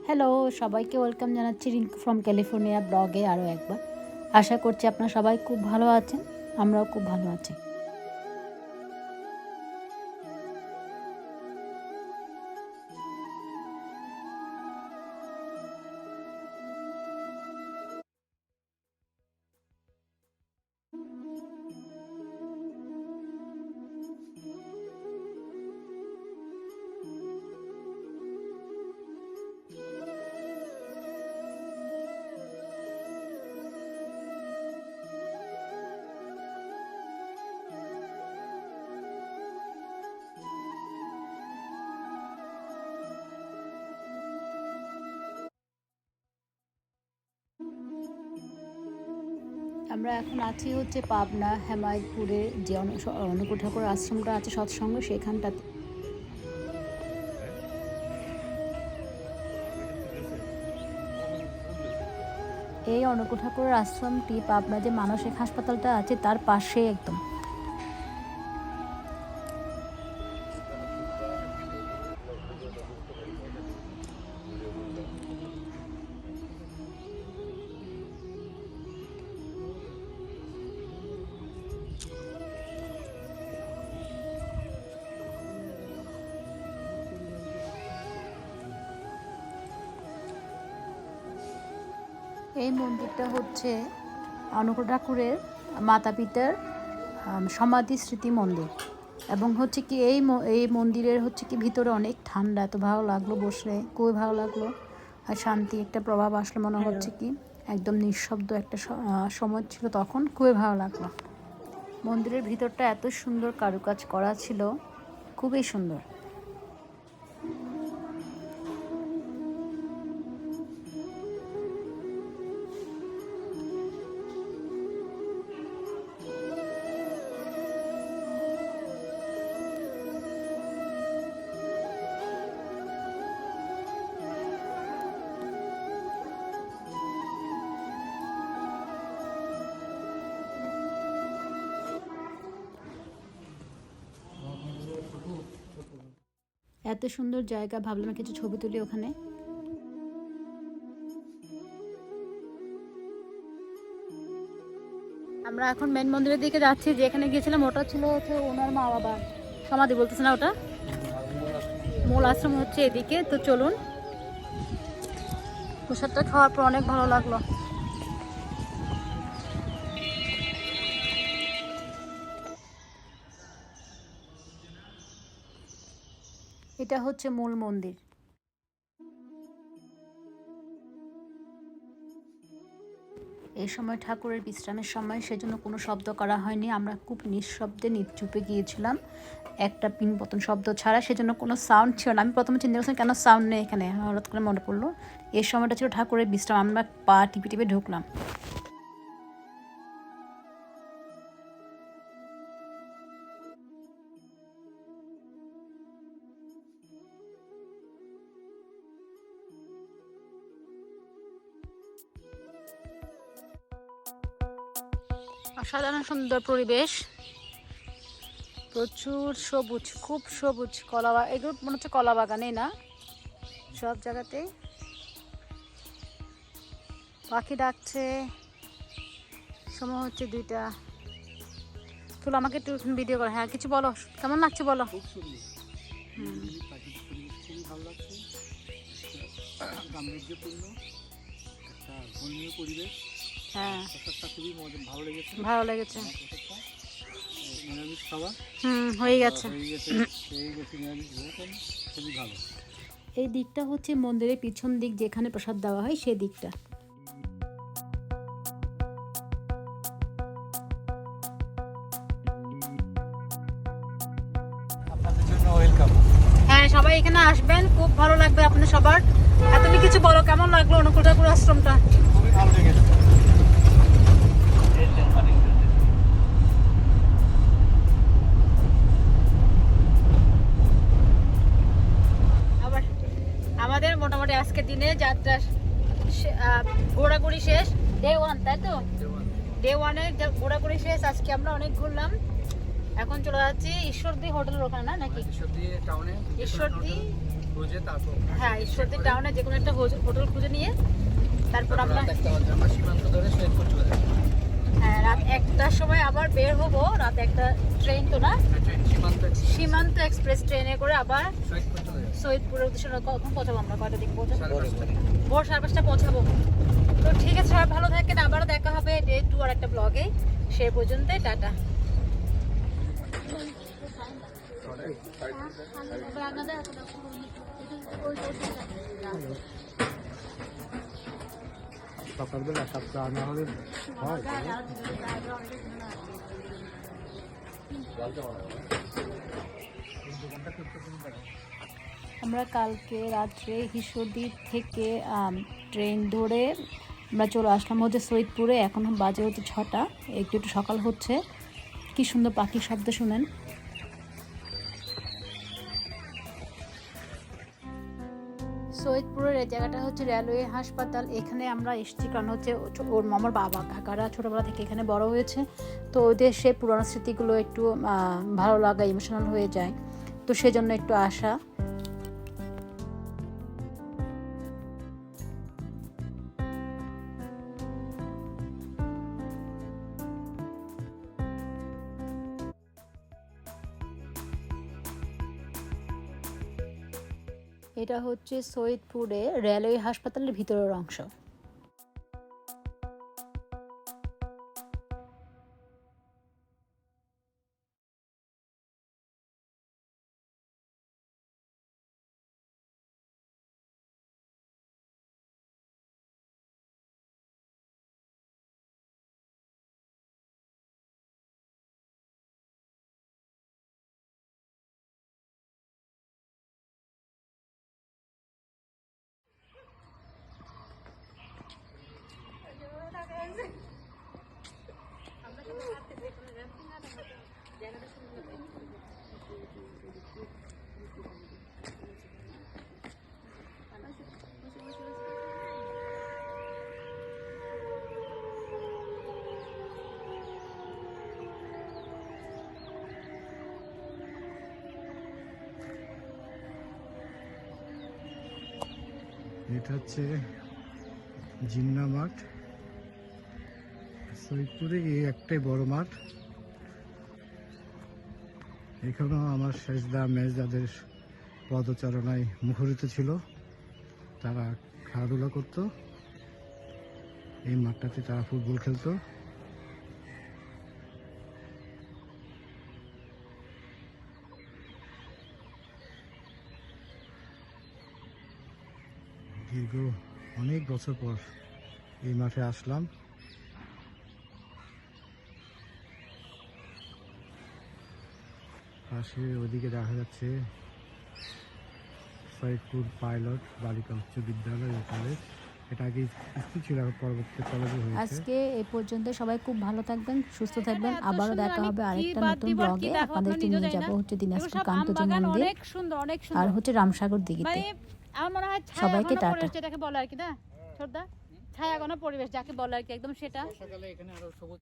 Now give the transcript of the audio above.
Hello, সবাইকে welcome জানাচ্ছি Rinku from California ব্লগে আরও একবার। আশা করছি আপনারা সবাই খুব ভালো আছেন, আমরাও খুব ভালো আছি। আমরা এখন আছি হচ্ছে পাবনা হেমায়তপুরে যে অনুকূল ঠাকুর আশ্রমটা আছে সৎসঙ্গ, সেখানটাতে। এই অনুকূল ঠাকুরের আশ্রমটি পাবনা যে মানসিক হাসপাতালটা আছে তার পাশে একদম। এই মন্দিরটা হচ্ছে অনুকূল ঠাকুরের মাতা পিতার সমাধি স্মৃতি মন্দির, এবং হচ্ছে কি এই মন্দিরের হচ্ছে কি ভিতরে অনেক ঠান্ডা। এত ভালো লাগলো, বসে খুবই ভালো লাগলো, আর শান্তি একটা প্রভাব আসলে মনে হচ্ছে কি একদম নিঃশব্দ একটা সময় ছিল তখন, খুবই ভালো লাগলো। মন্দিরের ভিতরটা এত সুন্দর কারুকাজ করা ছিল, খুবই সুন্দর। এত সুন্দর জায়গা, ভাবলাম কিছু ছবি তুলি ওখানে। আমরা এখন মেন মন্দিরের দিকে যাচ্ছি, যেখানে গিয়েছিলাম ওটা ছিল হচ্ছে ওনার মা বাবা সমাধি, বলতেছে না ওটা মূল আশ্রম হচ্ছে এদিকে। তো চলুন, প্রসাদটা খাওয়ার পর অনেক ভালো লাগলো। এটা হচ্ছে মূল মন্দির। এই সময় ঠাকুরের বিশ্রামের সময়, সেজন্য কোনো শব্দ করা হয়নি। আমরা খুব নিঃশব্দে নিচুপে গিয়েছিলাম, একটা পিন পতন শব্দ ছাড়া, সেজন্য কোনো সাউন্ড ছিল না। আমি প্রথমে চিন্তা করছিলাম কেন সাউন্ড নেই এখানে, হঠাৎ করে মনে পড়লো এই সময়টা ছিল ঠাকুরের বিশ্রাম। আমরা পা টিপে টিপে ঢুকলাম। অসাধারণ সুন্দর পরিবেশ, প্রচুর সবুজ, খুব সবুজ। এগুলো মনে হচ্ছে কলা বাগানে না, সব জায়গাতেই পাখি ডাকছে। সময় হচ্ছে 2টা। তুলো আমাকে একটু ভিডিও করো। হ্যাঁ, কিছু বলো, কেমন লাগছে বলো। খুব সুন্দর, খুবই ভালো লাগছে। গাম্ভীর্যপূর্ণ একটা ধর্মীয় পরিবেশ। হ্যাঁ, খুবই ভালো লেগেছে। নিরামিষ খাবার হয়ে গেছে। খুবই ভালো। এই দিকটা হচ্ছে মন্দিরের পিছন দিক, যেখানে প্রসাদ দেওয়া হয় সেই দিকটা। আপনাদের জন্য ওয়েলকাম। হ্যাঁ, সবাই এখানে আসবেন, খুব ভালো লাগবে আপনাদের সবার। আর তুমি কিছু বলো, কেমন লাগলো অনুকূল ঠাকুর আশ্রমটা? খুবই ভালো লেগেছে। আবার আমাদের মোটামুটি আজকের দিনে যাত্রা ঘোরাঘুরি শেষ, ডে 1, তাই তো? ডে 1-এর ঘোরাঘুরি শেষ। আজকে আমরা অনেক ঘুরলাম, এখন চলে যাচ্ছি ঈশ্বরদী হোটেলের ওখানে, না নাকি? ঈশ্বরদী টাউনে, ঈশ্বরদী খুঁজে তারপর হ্যাঁ ঈশ্বরদী টাউনে যে কোনো একটা হোটেল খুঁজে নিয়ে তারপর আমরা আমরা সীমান্ত ধরে সৈয়দপুর চলে যাবো। হ্যাঁ রাত 1টার সময় আবার বের হবো। রাত 1টা ট্রেন তো না, সীমান্ত এক্সপ্রেস ট্রেনে করে আবার সৈয়দপুর চলে যাবো। সৈয়দপুরের উদ্দেশ্যে কখন পৌঁছাবো আমরা? কয়টা দিকে পৌঁছাবো? 5:30 ভোর 5:30 পৌঁছাবো। তো ঠিক আছে, সবাই ভালো থাকেন। আবারও দেখা হবে ডে 2 আর একটা ব্লগে। সে পর্যন্ত টাটা। সকালবেলা সব চা না হলে হয়। আমরা কালকে রাত্রে ঈশ্বরদী থেকে ট্রেন ধরে আমরা চলে আসলাম হচ্ছে সৈয়দপুরে। এখন বাজে হচ্ছে 6টা, একটু একটু সকাল হচ্ছে। কি সুন্দর পাখির শব্দ শুনেন। সৈয়দপুরের এই জায়গাটা হচ্ছে রেলওয়ে হাসপাতাল। এখানে আমরা এসেছি কারণ হচ্ছে ওর মামার বাবা কাকারা ছোটোবেলা থেকে এখানে বড় হয়েছে, তো ওদের সে পুরনো স্মৃতিগুলো একটু ভালো লাগা, ইমোশনাল হয়ে যায়, তো সেজন্য একটু আসা। এটা হচ্ছে সৈয়দপুরে রেলওয়ে হাসপাতালের ভিতরের অংশ। এটা হচ্ছে জিন্না মাঠ। সৈয়দপুরে এই একটাই বড় মাঠ। এখানেও আমার শেষদা মেজদাদের পদচারণায় মুখরিত ছিল। তারা খেলাধুলা করতো, এই মাঠটাতে তারা ফুটবল খেলতো। দীর্ঘ অনেক বছর পর এই মাঠে আসলাম। পাশে ওদিকে দেখা যাচ্ছে সৈয়দপুর পাইলট বালিকা উচ্চ বিদ্যালয় ও কলেজ। এটা আগে স্কুল ছিল, পরবর্তীতে কলেজে হয়েছে। আজকে এই পর্যন্ত। সবাই খুব ভালো থাকবেন, সুস্থ থাকবেন। আবারও দেখা হবে আরেকটা নতুন ব্লগে। আপনাদেরকে নিয়ে যাবো হচ্ছে দিনাজপুর কান্তজি মন্দির আর হচ্ছে রামসাগর দিঘিতে। আমার মনে হয় সবাইকে টাটা। যেটাকে বলে আর কি, না ছোটদা ছায়া কোনো পরিবেশ যাকে বলে আর কি, একদম সেটা। সকালে এখানে আরো সবুজ